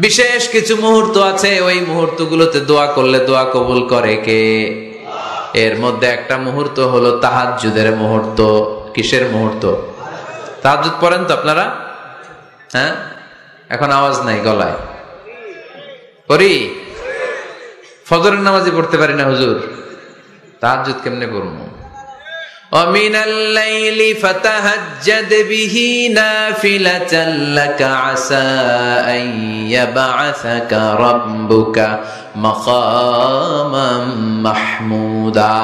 বিশেষ কিছু মুহূর্ত আছে, ওই মুহূর্তগুলোতে দোয়া করলে দোয়া কবুল করে কে? এর মধ্যে একটা মুহূর্ত হলো তাহাজ্জুদের মুহূর্ত। কিসের মুহূর্ত? তাহাজ্জুদ পড়েন তো আপনারা? হ্যাঁ, এখন আওয়াজ নাই গলায়। পড়ি? ফজরের নামাজই পড়তে পারি না হুজুর, তাহাজ্জুদ কেমনে পড়বো? وَمِنَ اللَّيْلِ فَتَهَجَّدْ بِهِ نَافِلَةً لَكَ عَسَىٰ أَن يَبْعَثَكَ رَبُّكَ مَقَامًا مَحْمُودًا।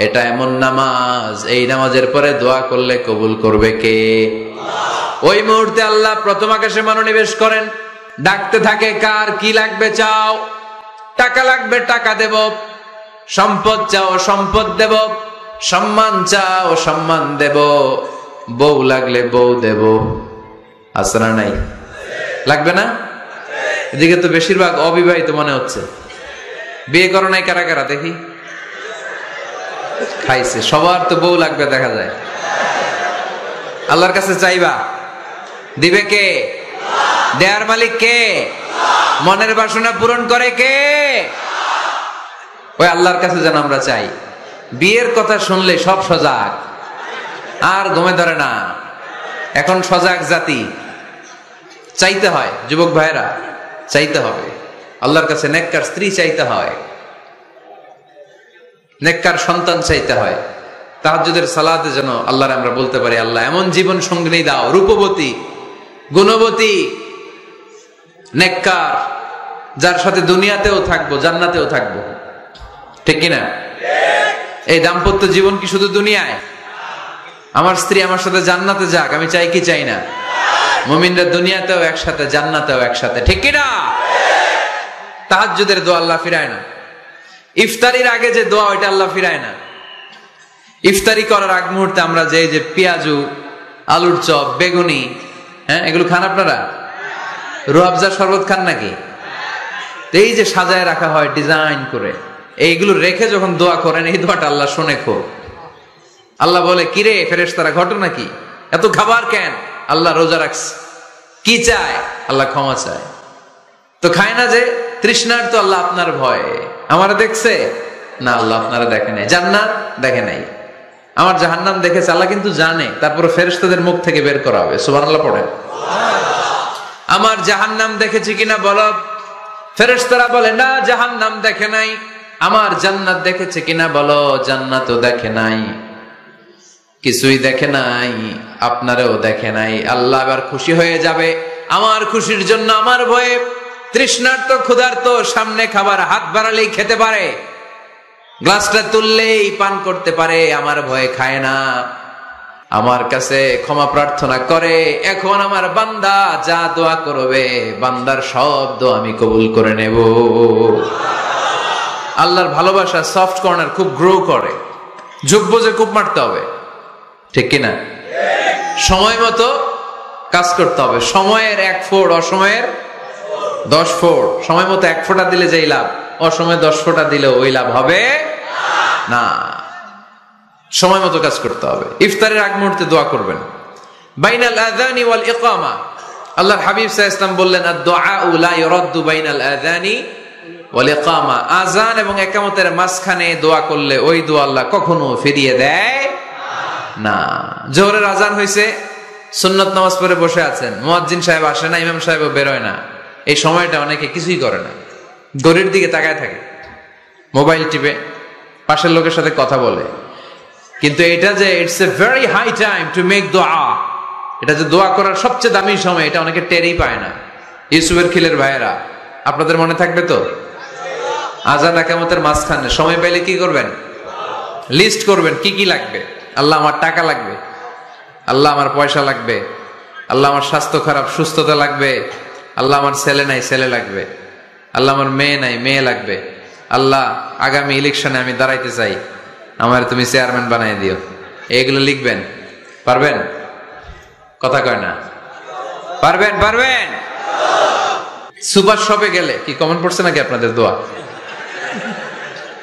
এটা এমন নামাজ, এই নামাজের পরে দোয়া করলে কবুল করবে কে? ওই মুহূর্তে আল্লাহ প্রথম আকাশে মনোনিবেশ করেন, ডাকতে থাকে, কার কি লাগবে চাও? টাকা লাগবে টাকা দেব, সম্পদ চাও সম্পদ দেব, সম্মান চাও সম্মান দেব, বউ লাগলে বউ দেব। আছে না নাই? লাগবে না? এদিকে তো বেশিরভাগ অবিবাহিত মনে হচ্ছে। বিয়ে করো নাই কারা কারা দেখি? খাইছে। সবার তো বউ লাগবে দেখা যায়। আল্লাহর কাছে চাইবা, দিবে কে? দেয়ার মালিক কে? মনের বাসনা পূরণ করে কে? ওই আল্লাহর কাছে যেন আমরা চাই। বিয়ের কথা শুনলে সব সজাগ, আর ঘুমে ধরে না। এখন সজাগ জাতি, চাইতে হয়। যুবক ভাইরা চাইতে হবে আল্লাহর কাছে, নেককার স্ত্রী চাইতে হয়, নেককার সন্তান চাইতে হয়। তাহাজ্জুদের সালাতে যেন আল্লাহর আমরা বলতে পারি, আল্লাহ এমন জীবন সঙ্গিনী দাও, রূপবতী গুণবতী নেককার, যার সাথে দুনিয়াতেও থাকবো জান্নাতেও থাকবো। ঠিক কিনা? এই দাম্পত্য জীবন কি শুধু দুনিয়ায়? আমার স্ত্রী আমার সাথে জান্নাতে যাক, আমি চাই কি চাই না? মুমিনরা দুনিয়াতেও একসাথে জান্নাতেও একসাথে। ঠিক কিনা? তাহাজ্জুদের দোয়া আল্লাহ ফিরায় না। ইফতারির আগে যে দোয়া, ওইটা আল্লাহ ফিরায় না। ইফতারি করার আগ মুহূর্তে আমরা যে পেঁয়াজু, আলুর চপ, বেগুনি, হ্যাঁ এগুলো খান আপনারা? রুয়াবজা শরবত খান নাকি? এই যে সাজায় রাখা হয় ডিজাইন করে, এইগুলো রেখে যখন দোয়া করেন, এই দোয়াটা আল্লাহ শোনে খুব। আল্লাহ বলে, কিরে ফেরেশতারা ঘটনা কি? এত খাবার কেন? আল্লাহ রোজা রাখছে। কি চায়? আল্লাহ ক্ষমা চায়। তো খায় না যে তৃষ্ণার, তো আল্লাহ আপনার ভয়ে। আমারা দেখছে না? আল্লাহ আপনারা দেখে নাই। জান্নাত দেখে নাই, আমার জাহান্নাম দেখেছে আল্লাহ কিন্তু জানে। তারপরে ফেরেশতাদের মুখ থেকে বের করা হবে। সুবহানাল্লাহ পড়েন। আমার জাহান্নাম দেখেছি কিনা বলো? ফেরেশতারা বলে না, জাহান্নাম দেখে নাই। আমার জান্নাত দেখেছে কিনা বলো? জান্নাতও দেখে নাই, কিছুই দেখে নাই, আপনারও দেখে নাই। আল্লাহ এবার খুশি হয়ে যাবে। আমার খুশির জন্য আমার ভয়ে তৃষ্ণার্ত ক্ষুধার্ত সামনে খাবার হাত বাড়ালেই খেতে পারে, গ্লাসটা তুললেই পান করতে পারে, আমার ভয়ে খায় না, আমার কাছে ক্ষমা প্রার্থনা করে। এখন আমার বান্দা যা দোয়া করবে, বান্দার সব দোয়া আমি কবুল করে নেব। আল্লাহর ভালোবাসা সফট কর্নার খুব গ্রো করে, যোগ বুঝে খুব মারতে হবে। ঠিক কিনা? সময় মতো কাজ করতে হবে। সময়ের 1 ফোঁট, অসময়ের 10 ফোঁট। সময় মতো 1 ফোঁটা দিলে যেই লাভ, অসময়ে 10 ফোঁটা দিলে ওই লাভ হবে না। সময় মতো কাজ করতে হবে। ইফতারের আগ মুহূর্তে দোয়া করবেন। বাইনাল আযানি ওয়াল ইকামা, আল্লাহর হাবিব সাল্লাল্লাহু আলাইহি ওয়াসাল্লাম বললেন, আদ-দুআউ লা ইউরাদ্দু বাইনাল আযানি ওয়াল ইকামা। আযান এবং ইকামতের মাঝখানে দোয়া করলে ওই দোয়া আল্লাহ কখনো ফিরিয়ে দেয় না। জোহরের আযান হইছে, সুন্নাত নামাজ পড়ে বসে আছেন, মুয়াজ্জিন সাহেব আসে না, ইমাম সাহেবও বেরোয় না। এই সময়টা অনেকে কিছুই করে না, ঘড়ির দিকে তাকায় থাকে, মোবাইল টিপে, পাশের লোকের সাথে কথা বলে। কিন্তু এটা যে it's a very high time to make দোয়া, এটা যে দোয়া করার সবচেয়ে দামি সময়, এটা অনেকে টেরই পায় না। ইউসুফের খিলের ভাইয়েরা, আপনাদের মনে থাকবে তো? আযান ইকামতের মাঝখানে সময় পেলে কি করবেন? লিস্ট করবেন কি কি লাগবে। আল্লাহ আমার টাকা লাগবে, আল্লাহ আমার পয়সা লাগবে, আল্লাহ আমার স্বাস্থ্য খারাপ সুস্থতা লাগবে, আল্লাহ আমার ছেলে নাই ছেলে লাগবে, আল্লাহ আমার মেয়ে নাই মেয়ে লাগবে, আল্লাহ আগামী ইলেকশনে আমি দাঁড়াইতে চাই, আমার তুমি চেয়ারম্যান বানাই দিও। এগুলো লিখবেন। পারবেন? কথা কয় না। পারবেন? পারবেন? সুপার শপে গেলে কি কমন পড়ছে নাকি আপনাদের দোয়া?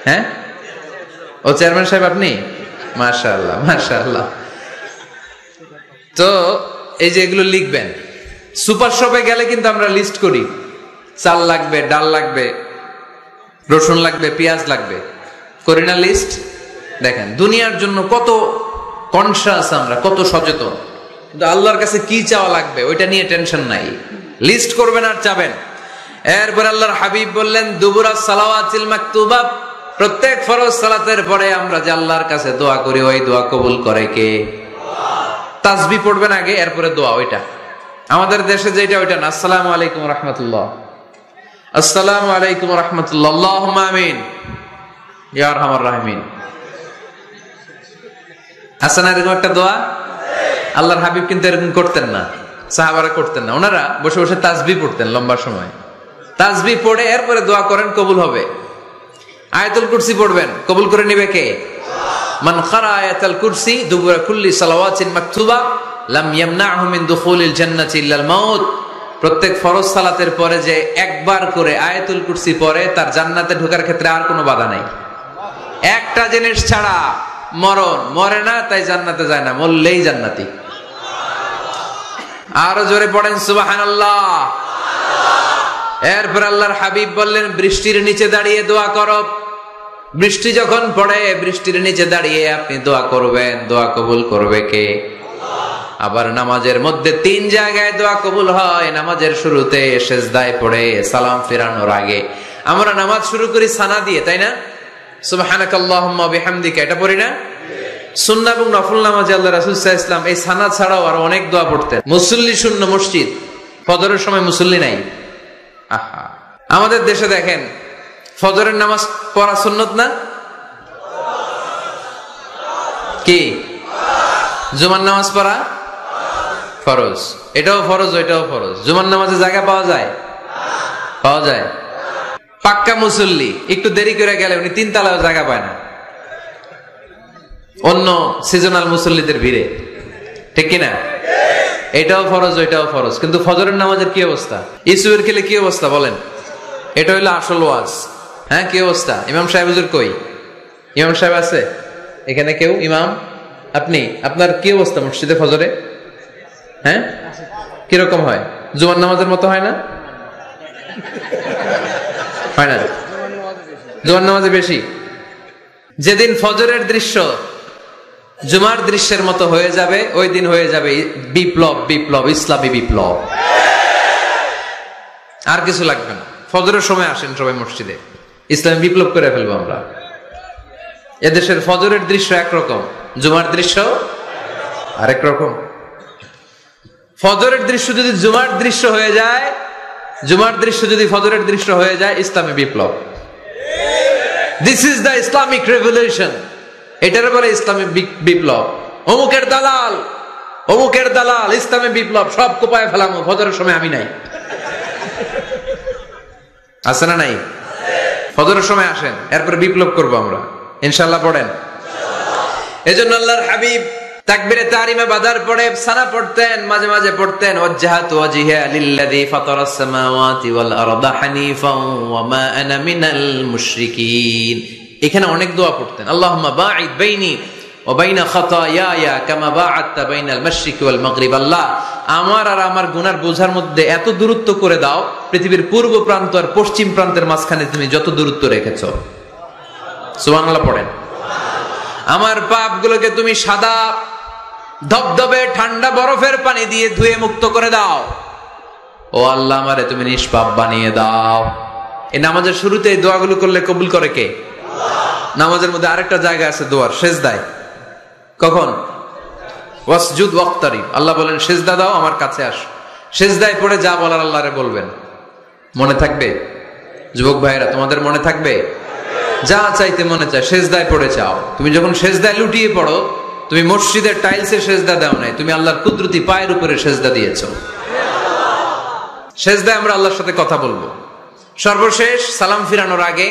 হ্যাঁ, ও চেয়ারম্যান সাহেব আপনি? মাশাআল্লাহ মাশাআল্লাহ। তো এই যে এগুলো লিখবেন। সুপার শপে গেলে কিন্তু আমরা লিস্ট করি, চাল লাগবে, ডাল লাগবে, রসুন লাগবে, পেঁয়াজ লাগবে, করি না লিস্ট? দেখেন দুনিয়ার জন্য কত কনসাস আমরা, কত সচেতন, কিন্তু আল্লাহর কাছে কি চাওয়া লাগবে ওইটা নিয়ে টেনশন নাই। লিস্ট করবেন আর চাবেন। এরপর আল্লাহর হাবিব বললেন দুবুরা সালাওয়াতিল মাকতুবা, প্রত্যেক ফরজ সালাতের পরে আমরা যে আল্লাহর কাছে দোয়া করি ওই দোয়া কবুল করে কে? তাসবিহ পড়বেন আগে, এরপরে দোয়া। ওইটা আমাদের দেশে যেটা ওইটা না। আসসালামু আলাইকুম রাহমাতুল্লাহ, আসসালামু আলাইকুম রাহমাতুল্লাহ, আল্লাহুম্মা আমিন ইয়া আরহামার রাহিমিন। হাসান এরকম একটা দোয়া আল্লাহর হাবিব কিন্তু এরকম করতেন না, সাহাবারা করতেন না। ওনারা বসে বসে তাসবিহ পড়তেন লম্বা সময়। তাসবিহ পড়ে এরপরে দোয়া করেন, কবুল হবে। আয়াতুল কুরসি পড়বেন, কবুল করে নিবে কে? মান ক্বারা আয়াতুল কুরসি দুবুরা কুল্লি সালাওয়াতিন মাকতুবা লাম ইয়ামনাহু মিন দুখুলিল জান্নাতি ইল্লাল মাউত। প্রত্যেক ফরজ সালাতের পরে যে একবার করে আয়াতুল কুরসি পড়ে তার জান্নাতে ঢোকার ক্ষেত্রে আর কোনো বাধা নাই। একটা জিনিস ছাড়া, মরণ। মরে না তাই জান্নাতে যায় না, মরলেই জান্নাতি। আরো জোরে পড়েন সুবহানাল্লাহ। এরপর আল্লাহর হাবিব বললেন বৃষ্টির নিচে দাঁড়িয়ে দোয়া করো। বৃষ্টি যখন পড়ে বৃষ্টির নিচে দাঁড়িয়ে আপনি দোয়া করবেন, দোয়া কবুল করবে কে? আবার নামাজের মধ্যে 3 জায়গায় দোয়া কবুল হয়। নামাজের শুরুতে, সেজদায় পড়ে, সালাম ফেরানোর আগে। আমরা নামাজ শুরু করি সানা দিয়ে, তাই না? সুবহানাকাল্লাহুম্মা বিহামদিকা, এটা পড়ি না? সুন্নাহ এবং নফল নামাজে আল্লাহ রাসূল সাল্লাল্লাহু আলাইহি ওয়াসাল্লাম এই সানা ছাড়াও আরো অনেক দোয়া পড়তেন। মুসল্লি শূন্য মসজিদ, ফজরের সময় মুসল্লি নাই। আহা, আমাদের দেশে দেখেন ফজরের নামাজ পড়া সুন্নত না? কি? জুমার নামাজ পড়া ফরজ। এটাও ফরজ, ওইটাও ফরজ। জুমার নামাজে জায়গা পাওয়া যায়? পাওয়া যায়। পাক্কা মুসল্লি একটু দেরি করে গেলে উনি 3 তলায় জায়গা পায় না, অন্য সিজনাল মুসল্লিদের ভিড়ে, ঠিক কিনা? এটাও ফরজ, ওইটাও ফরজ। কিন্তু ফজরের নামাজের কি অবস্থা? ইসুয়ের খেলে কি অবস্থা বলেন? এটা হইলো আসল ওয়াজ। হ্যাঁ, কি অবস্থা? ইমাম সাহেব হুজুর কই? ইমাম সাহেব আছে এখানে? কেউ ইমাম? আপনি, আপনার কি অবস্থা মসজিদে ফজরে? হ্যাঁ, কিরকম হয়? জুমার নামাজের মতো হয় না? হয় না? জুমার নামাজে বেশি। যেদিন ফজরের দৃশ্য জুমার দৃশ্যের মতো হয়ে যাবে ওই দিন হয়ে যাবে বিপ্লব, বিপ্লব, ইসলামী বিপ্লব। আর কিছু লাগবে না। ফজরের সময় আসেন সবাই মসজিদে, ইসলামী বিপ্লব করে ফেলবো আমরা। এদেশের ফজরের দৃশ্য একরকম, জুমার দৃশ্য আরেক রকম। ফজরের দৃশ্য যদি জুমার দৃশ্য হয়ে যায়, জুমার দৃশ্য যদি ফজরের দৃশ্য হয়ে যায়, ইসলামী বিপ্লব। This is the Islamic revolution. এটার বলে ইসলামী বিপ্লব। অমুকের দালাল, অমুকের দালাল, ইসলামী বিপ্লব সব কোপায় ফেলামো, ফজরের সময় আমি নাই। আছে না নাই? ফজরের সময় আসেন, এরপর বিপ্লব করবো আমরা ইনশাআল্লাহ। পড়েন। এজন্য আল্লাহর হাবিব তাকবীরে তাহরিমে বাদার পড়ে সানা পড়তেন, মাঝে মাঝে পড়তেন ওয়াজহাতু ওয়াজহিয়া লিল্লাযী ফাতারাস সামাওয়াতি ওয়াল আরদা হানিফান ওয়া মা আনা মিনাল মুশরিকিন। এখানে অনেক দোয়া পড়তেন। আল্লাহুম্মা বাঈদ বাইনি ওয়া বাইনা খাতায়ায়া কামা বাআদতা বাইনাল মাশরিকি ওয়াল মাগরিব। আল্লাহ, আমার আর আমার গুনার বোঝার মধ্যে এত দূরত্ব করে দাও, পৃথিবীর পূর্ব প্রান্ত আর পশ্চিম প্রান্তের মাঝখানে তুমি যত দূরত্ব রেখেছো। সুবহানাল্লাহ পড়েন। আমার পাপগুলোকে তুমি সাদা ধবধবে ঠান্ডা বরফের পানি দিয়ে ধুয়ে মুক্ত করে দাও। ও আল্লাহ, আমারে তুমি নিষ্পাপ বানিয়ে দাও। এই নামাজের শুরুতে এই দোয়াগুলো করলে কবুল করে কে? নামাজের মধ্যে আরেকটা জায়গা আছে দোয়ার, সেজদায়। কখন? ওয়াসজুদ ওয়াক্তারিব। আল্লাহ বলেন সেজদা দাও, আমার কাছে আস। সেজদায় পড়ে যা বলার আল্লাহরে বলবেন। মনে থাকবে? যুবক ভাইরা, তোমাদের মনে থাকবে? যা চাইতে মনে চায় সেজদায় পড়ে চাও। তুমি যখন সেজদায় লুটিয়ে পড়ো, তুমি মসজিদের টাইলসে সেজদা দাও নাই, তুমি আল্লাহর কুদরতি পায়ের উপরে সেজদা দিয়েছো। সেজদায় আমরা আল্লাহর সাথে কথা বলবো। সর্বশেষ সালাম ফিরানোর আগে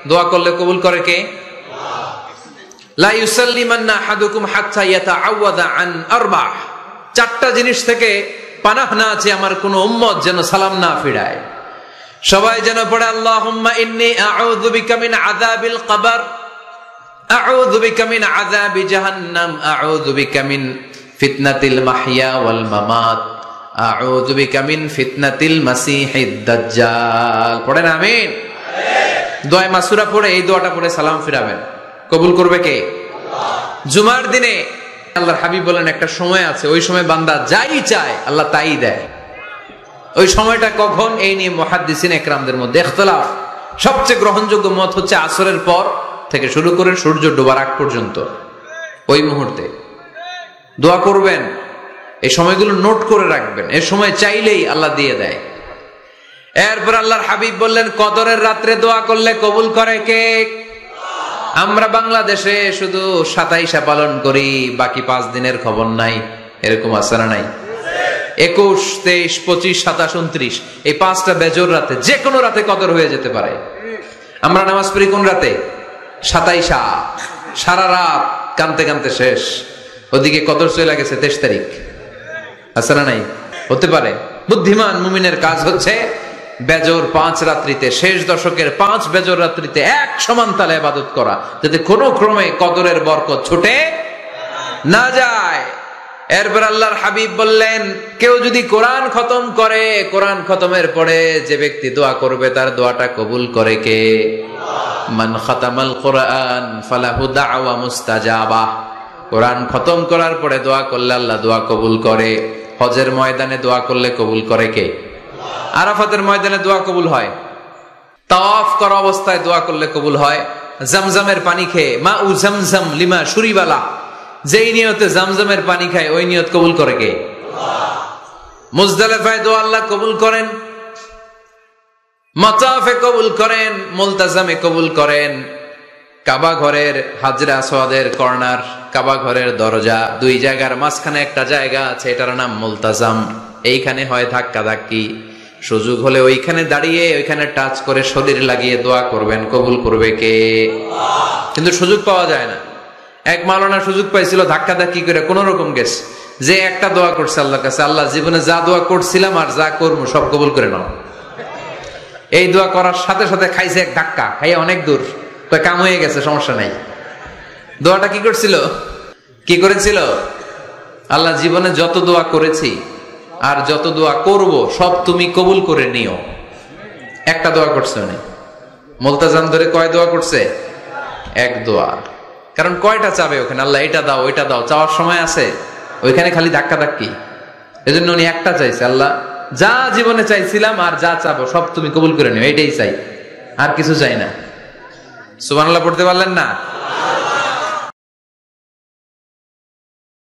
দোয়া করলে কবুল করে কে? লা ইউসাল্লিমান্না আহাদুকুম হাত্তা ইয়াতাআওয়াদা আন আরবা। 4টা জিনিস থেকে পানাহ না আছে আমার কোন উম্মত যেন সালাম না ফিরায়। সবাই যেন পড়ে আল্লাহুম্মা ইন্নী আউযু বিকা মিন আযাবিল কবর, আউযু বিকা মিন আযাবি জাহান্নাম, আউযু বিকা মিন ফিতনাতিল মাহইয়া ওয়াল মামাত, আউযু বিকা মিন ফিতনাতিল মাসিহিদ দাজ্জাল। পড়েন আমিন। দোয়া মাসুরা পড়ে এই দোয়াটা পড়ে সালাম ফিরাবেন, কবুল করবে কে? জুমার দিনে আল্লাহর হাবিব বলেন একটা সময় আছে, ওই সময় বান্দা যাই চায় আল্লাহ তাই দেয়। ওই সময়টা কখন, এই নিয়ে মুহাদ্দিসিন ইকরামদের মধ্যে ইখতিলাফ। সবচেয়ে গ্রহণযোগ্য মত হচ্ছে আসরের পর থেকে শুরু করে সূর্য ডোবার আগ পর্যন্ত, ওই মুহূর্তে দোয়া করবেন। এই সময়গুলো নোট করে রাখবেন, এই সময় চাইলেই আল্লাহ দিয়ে দেয়। এরপর আল্লাহর হাবিব বললেন কদরের রাত্রে দোয়া করলে কবুল করে কে? আমরা বাংলাদেশে শুধু 27 পালন করি, বাকি 5 দিনের খবর নাই। এরকম আছে না নাই? 21, 23, 25, 27, 29 এই 5টা বেজোর রাতে, যে কোনো রাতে কদর হয়ে যেতে পারে। আমরা নামাজ পড়ি কোন রাতে? 27। সারা রাত কানতে কানতে শেষ, ওদিকে কদর চলে গেছে 23 তারিখ। আছে না নাই? হতে পারে। বুদ্ধিমান মুমিনের কাজ হচ্ছে বেজোর 5 রাত্রিতে, শেষ দশকের 5 বেজোর রাত্রিতে এক সমান তালে ইবাদত করা, যাতে কোনো ক্রমে কদরের বরকত ছুটে না যায়। এরপর আল্লাহর হাবিব বললেন কেউ যদি কোরআন খতম করে, কোরআন খতমের পরে যে ব্যক্তি দোয়া করবে তার দোয়াটা কবুল করে কে? মান খাতামাল কোরআন ফালাহু দাওয়া মুস্তাজাবা। কোরআন খতম করার পরে দোয়া করলে আল্লাহ দোয়া কবুল করে। হজের ময়দানে দোয়া করলে কবুল করে কে? আরাফাতের ময়দানে দোয়া কবুল হয়। তাওয়াফ করা অবস্থায় দোয়া করলে কবুল হয়। জামজামের পানি খেয়ে, মা উ জামজাম লিমা শুরিবালা, যেই নিয়তে জামজামের পানি খায় ওই নিয়ত কবুল করে কে? মুজদালিফায় দোয়া আল্লাহ কবুল করেন, মাতাফে কবুল করেন, মুলতাজামে কবুল করেন। কাবা ঘরের হাজরা আসওয়াদের কর্নার, কাবা ঘরের দরজা, 2 জায়গার মাঝখানে একটা জায়গা আছে, এটার নাম মুলতাজাম। এইখানে হয় ধাক্কা ধাক্কি, সুযোগ হলে ওইখানে দাঁড়িয়ে ওইখানে টাচ করে শরীর লাগিয়ে দোয়া করবেন, কবুল করবে কে? কিন্তু সুযোগ পাওয়া যায় না। এক মাওলানা সুযোগ পাইছিল, ধাক্কা ধাক্কি করে কোন রকম গেছে, যে একটা দোয়া করছে আল্লাহর কাছে, আল্লাহ জীবনে যা দোয়া করছিলাম আর যা করবো সব কবুল করে নাও। এই দোয়া করার সাথে সাথে খাইছে এক ধাক্কা, খাইয়া অনেক দূর, কাম হয়ে গেছে, সমস্যা নাই। দোয়াটা কি করছিল? কি করেছিল? আল্লাহ জীবনে যত দোয়া করেছি আর যত দোয়া করব সব তুমি কবুল করে নিও। একটা দোয়া করছে উনি। মুলতাজাম ধরে কয় দোয়া করছে? এক দোয়া। কারণ কয়টা চাবে ওখানে? আল্লাহ এটা দাও ওইটা দাও, চাওয়ার সময় আছে? ওইখানে খালি ধাক্কা ধাক্কি। এজন্য উনি একটা চাইছে, আল্লাহ যা জীবনে চাইছিলাম আর যা চাবো সব তুমি কবুল করে নিও, এটাই চাই, আর কিছু চাই না। সুবহানাল্লাহ পড়তে পারলেন না?